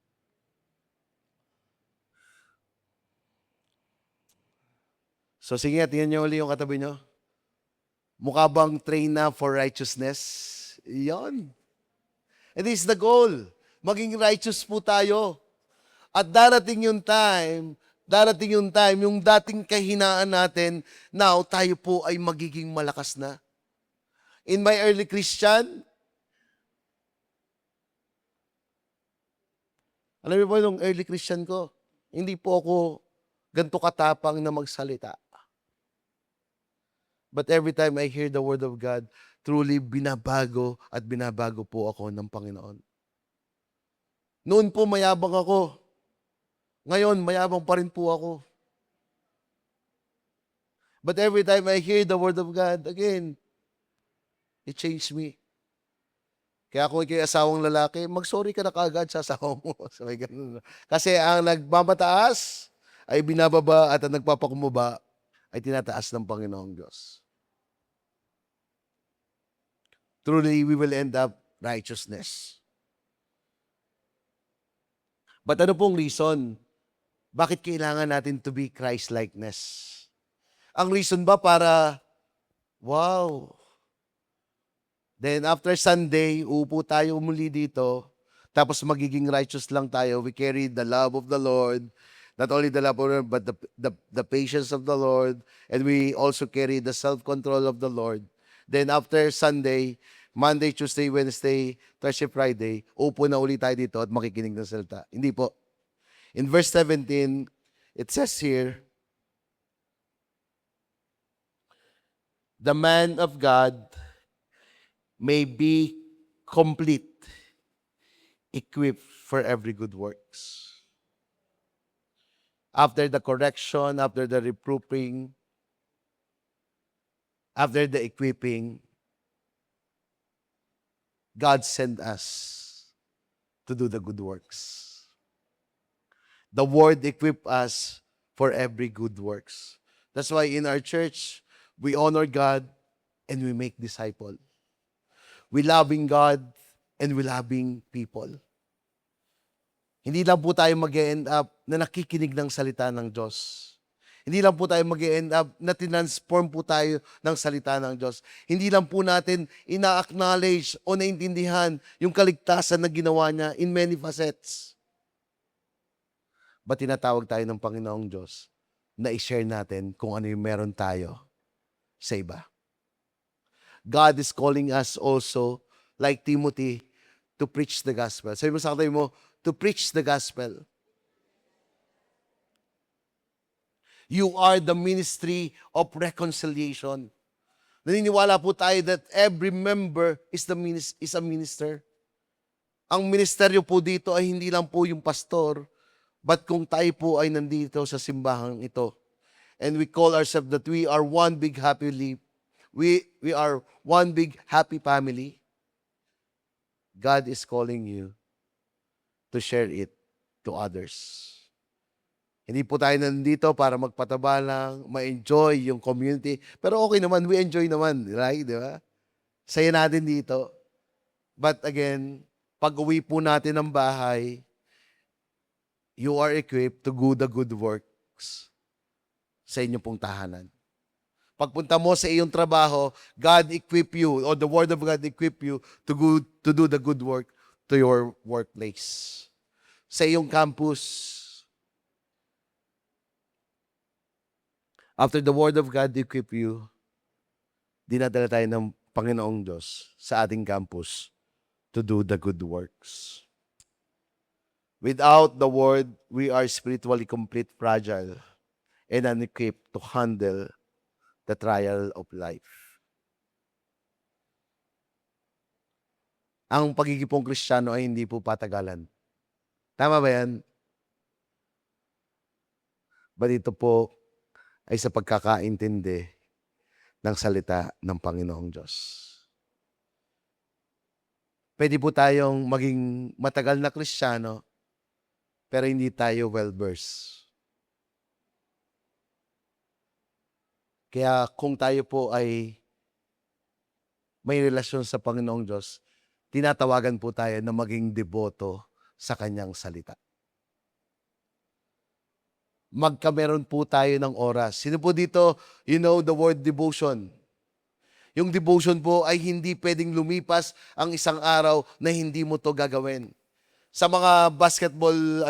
So sige, tingnan niyo ulit yung katabi niyo. Mukha bang train na for righteousness? Yan. And this is the goal. Maging righteous po tayo. At darating yung time, yung dating kahinaan natin, now tayo po ay magiging malakas na. In my early Christian, alam niyo po yung early Christian ko, hindi po ako ganito katapang na magsalita. But every time I hear the Word of God, truly binabago at binabago po ako ng Panginoon. Noon po mayabang ako. Ngayon, mayabang pa rin po ako. But every time I hear the Word of God, again, it changed me. Kaya kung ikay asawang lalaki, mag-sorry ka na kaagad sa asawa mo. Kasi ang nagmamataas ay binababa at ang nagpapakumaba ay tinataas ng Panginoong Diyos. Truly, we will end up righteousness. But ano pong reason? Bakit kailangan natin to be Christ-likeness? Ang reason ba para, wow, then after Sunday, uupo tayo muli dito, tapos magiging righteous lang tayo. We carry the love of the Lord, not only the love of the Lord, but the patience of the Lord, and we also carry the self-control of the Lord. Then after Sunday, Monday, Tuesday, Wednesday, Thursday, Friday, upo na ulit tayo dito at makikinig ng salita. Hindi po. In verse 17, it says here, the man of God may be complete, equipped for every good works. After the correction, after the reproving, after the equipping, God sent us to do the good works. The Word equip us for every good works. That's why in our church, we honor God and we make disciples. We loving God and we loving people. Hindi lang po tayo mag-end up na nakikinig ng salita ng Diyos. Hindi lang po tayo mag-end up na tinransform po tayo ng salita ng Diyos. Hindi lang po natin ina-acknowledge o naintindihan yung kaligtasan na ginawa niya in many facets. But tinatawag tayo ng Panginoong Diyos na i-share natin kung ano yung meron tayo sa iba. God is calling us also, like Timothy, to preach the gospel. Sabi mo sa katabi mo, to preach the gospel. You are the ministry of reconciliation. Naniniwala po tayo that every member is a minister. Ang ministeryo po dito ay hindi lang po yung pastor, but kung tayo po ay nandito sa simbahang ito, and we call ourselves that we are one big happy life, we are one big happy family, God is calling you to share it to others. Hindi po tayo nandito para magpataba lang, ma-enjoy yung community. Pero okay naman, we enjoy naman, right? Di ba? Saya natin dito. But again, pag-uwi po natin ng bahay, you are equipped to do the good works sa inyong pong tahanan. Pagpunta mo sa iyong trabaho, God equip you, or the Word of God equip you to do the good work to your workplace. Sa iyong campus, after the Word of God equip you, dinadala tayo ng Panginoong Diyos sa ating campus to do the good works. Without the Word, we are spiritually complete, fragile, and unequipped to handle the trial of life. Ang pagiging pong Kristiyano ay hindi po patagalan. Tama ba yan? But ito po ay sa pagkakaintindi ng salita ng Panginoong Diyos. Pwede po tayong maging matagal na Kristiyano, pero hindi tayo well-versed. Kaya kung tayo po ay may relasyon sa Panginoong Diyos, tinatawagan po tayo na maging deboto sa Kanyang salita. Magkameron po tayo ng oras. Sino po dito, you know the word devotion? Yung devotion po ay hindi pwedeng lumipas ang isang araw na hindi mo to gagawin. Sa mga basketball,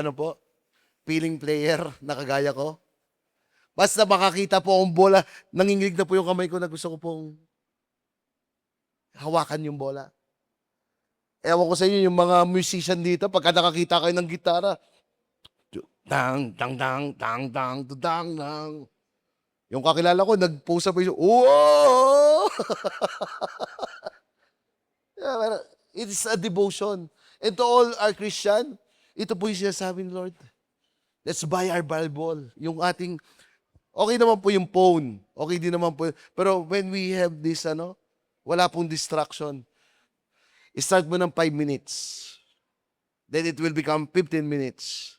feeling player na kagaya ko, basta makakita po akong bola, nanginginig na po yung kamay ko na gusto ko pong hawakan yung bola. Ewan ko sa inyo, yung mga musician dito, pagka nakakita kayo ng gitara, tang, tang, tang, tang, tang, tang, tang. Yung kakilala ko, nag-post up yung, whoa! It is a devotion. And to all our Christian, ito po yung sinasabi ni Lord. Let's buy our Bible. Yung ating, okay naman po yung phone. Okay din naman po. Pero when we have this, wala pong distraction. Start mo ng 5 minutes. Then it will become 15 minutes.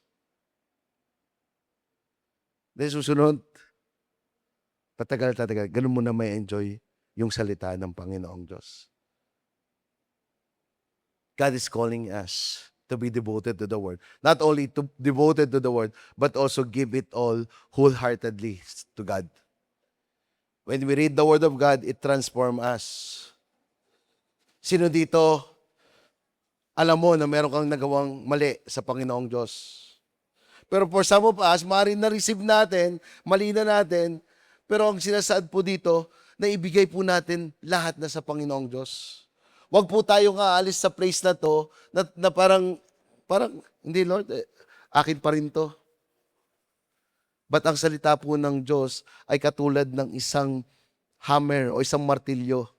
Then susunod, patagal. Ganun mo na may enjoy yung salita ng Panginoong Diyos. God is calling us to be devoted to the Word. Not only to devoted to the Word, but also give it all wholeheartedly to God. When we read the Word of God, it transforms us. Sino dito, alam mo na meron kang nagawang mali sa Panginoong Diyos? Pero for some of us, maaaring na-receive natin, mali na natin, pero ang sinasaad po dito, na ibigay po natin lahat na sa Panginoong Diyos. Huwag po tayong aalis sa place na to, na parang, hindi Lord, akin pa rin to. But ang salita po ng Diyos ay katulad ng isang hammer o isang martilyo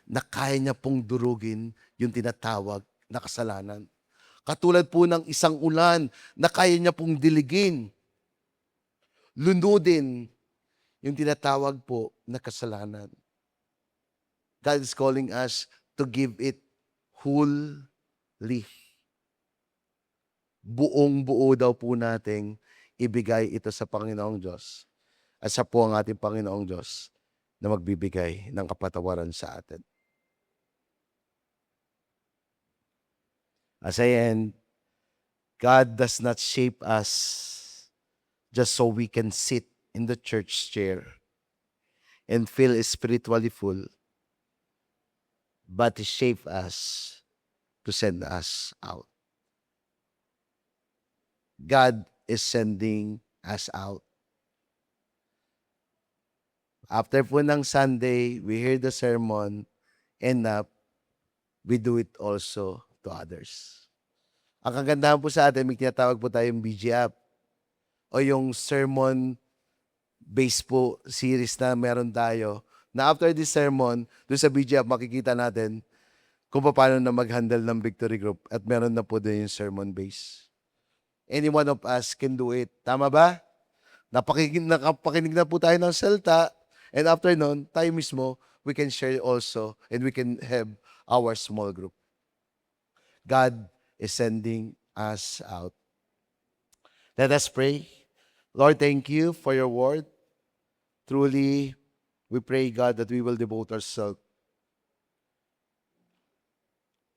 na kaya niya pong durugin yung tinatawag na kasalanan. Katulad po ng isang ulan na kaya niya pong diligin, lunudin yung tinatawag po na kasalanan. God is calling us to give it wholly. Buong-buo daw po nating ibigay ito sa Panginoong Diyos. At siya po ang ating Panginoong Diyos na magbibigay ng kapatawaran sa atin. As I end, God does not shape us just so we can sit in the church chair and feel spiritually full, but He shaped us to send us out. God is sending us out. After po ng Sunday, we hear the sermon, and we do it also to others. Ang kagandahan po sa atin, may tinatawag po tayong BG app o yung sermon based po series na meron tayo na after this sermon, doon sa BG app, makikita natin kung paano na mag-handle ng victory group at meron na po din yung sermon base. Any one of us can do it. Tama ba? Nakapakinig na po tayo ng salita and after nun, tayo mismo, we can share also and we can have our small group. God is sending us out. Let us pray. Lord, thank you for your word. Truly, we pray, God, that we will devote ourselves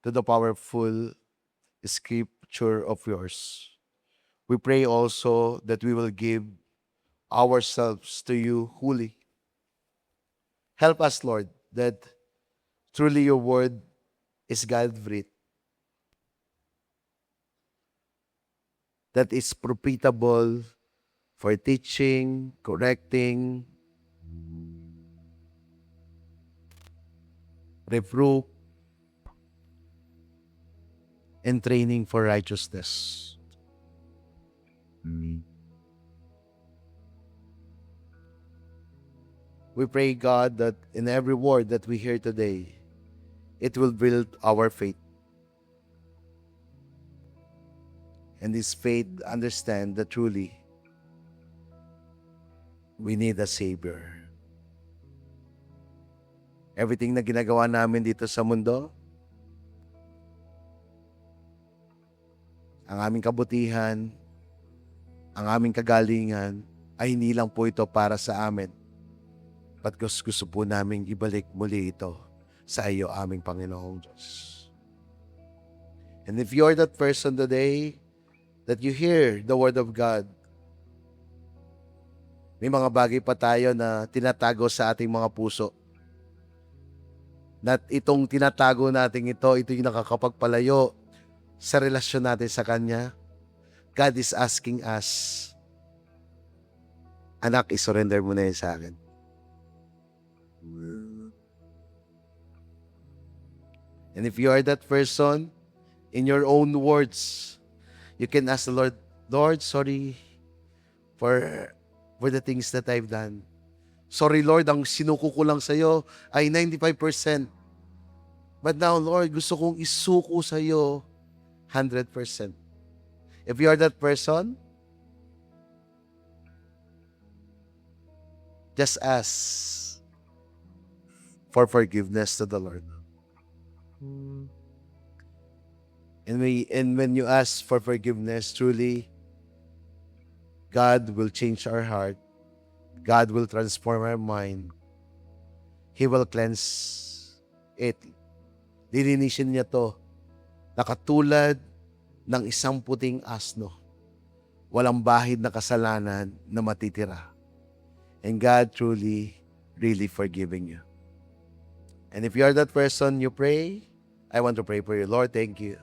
to the powerful scripture of yours. We pray also that we will give ourselves to you wholly. Help us, Lord, that truly your word is God-breathed. that is profitable for teaching, correcting, reproof, and training for righteousness. We pray, God, that in every word that we hear today, it will build our faith. And this faith understand that truly we need a Savior. Everything na ginagawa namin dito sa mundo, ang aming kabutihan, ang aming kagalingan, ay hindi lang po ito para sa amin. But gusto po namin ibalik muli ito sa iyo, aming Panginoong Diyos. And if you're that person today, that you hear the Word of God, may mga bagay pa tayo na tinatago sa ating mga puso. At itong tinatago natin ito yung nakakapagpalayo sa relasyon natin sa Kanya. God is asking us, anak, isurrender mo na yan sa akin. And if you are that person, in your own words, you can ask the Lord, Lord, sorry for the things that I've done. Sorry, Lord, ang sinuko ko lang sa'yo ay 95%. But now, Lord, gusto kong isuko sa'yo 100%. If you are that person, just ask for forgiveness to the Lord. And when you ask for forgiveness, truly, God will change our heart. God will transform our mind. He will cleanse it. Lilinisin niya to na katulad ng isang puting asno. Walang bahid na kasalanan na matitira. And God truly, really forgiving you. And if you are that person, you pray, I want to pray for you. Lord, thank you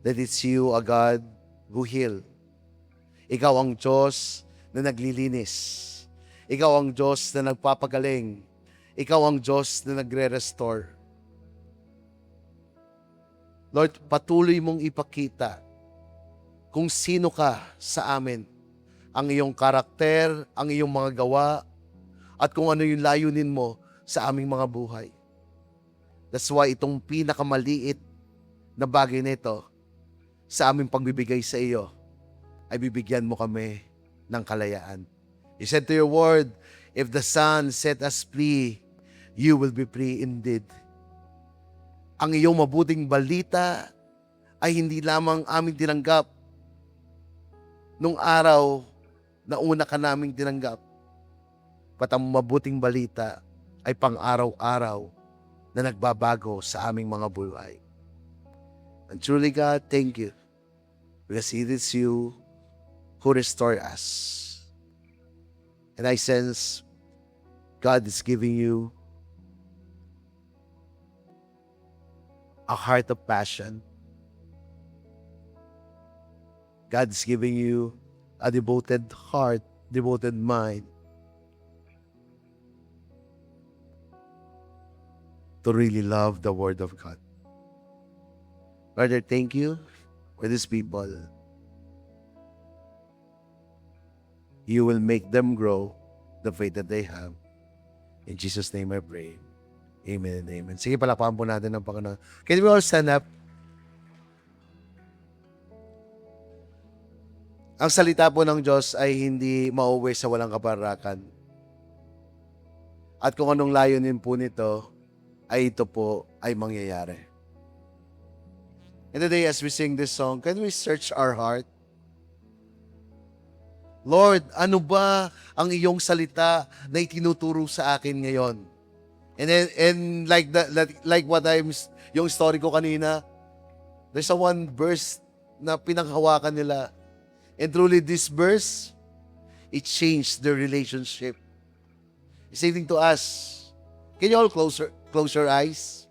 that it's you, a God who heal. Ikaw ang Diyos na naglilinis. Ikaw ang Diyos na nagpapagaling. Ikaw ang Diyos na nagre-restore. Lord, patuloy mong ipakita kung sino ka sa amin. Ang iyong karakter, ang iyong mga gawa, at kung ano yung layunin mo sa aming mga buhay. That's why itong pinakamaliit na bagay na ito sa aming pagbibigay sa iyo ay bibigyan mo kami ng kalayaan. You said to your word, if the Son set us free, you will be free indeed. Ang iyong mabuting balita ay hindi lamang aming tinanggap nung araw na una ka naming tinanggap, but ang mabuting balita ay pang-araw-araw na nagbabago sa aming mga buhay. And truly, God, thank you because it is you who restore us. And I sense God is giving you a heart of passion. God is giving you a devoted heart, devoted mind to really love the Word of God. Father, thank you for these people. You will make them grow the faith that they have. In Jesus' name I pray. Amen and amen. Sige, palakpakan po natin ng Panginoon. Can we all stand up? Ang salita po ng Diyos ay hindi mauwi sa walang kaparakan. At kung anong layunin po nito, ay ito po ay mangyayari. And today as we sing this song, can we search our heart? Lord, ano ba ang iyong salita na itinuturo sa akin ngayon? And like what yung story ko kanina, there's a one verse na pinanghawakan nila. And truly this verse, it changed their relationship. It's saying to us, can you all close your eyes?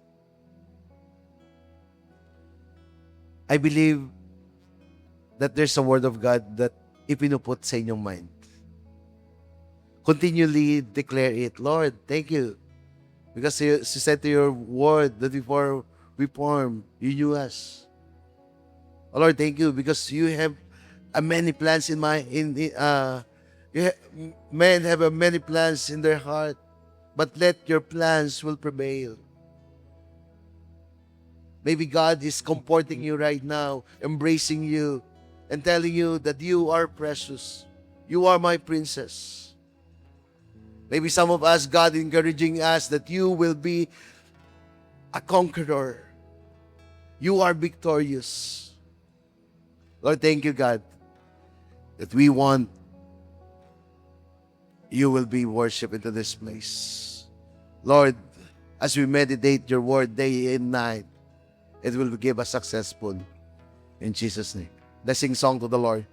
I believe that there's a word of God that ipinuput sa inyong mind. Continually declare it. Lord, thank you. Because you said to your word that before we formed, you knew us. Oh Lord, thank you because you have many plans men have many plans in their heart, but let your plans will prevail. Maybe God is comforting you right now, embracing you, and telling you that you are precious. You are my princess. Maybe some of us, God encouraging us that you will be a conqueror. You are victorious. Lord, thank you, God, that we want you will be worship into this place. Lord, as we meditate your word day and night, it will give us successful. In Jesus' name. Let's sing song to the Lord.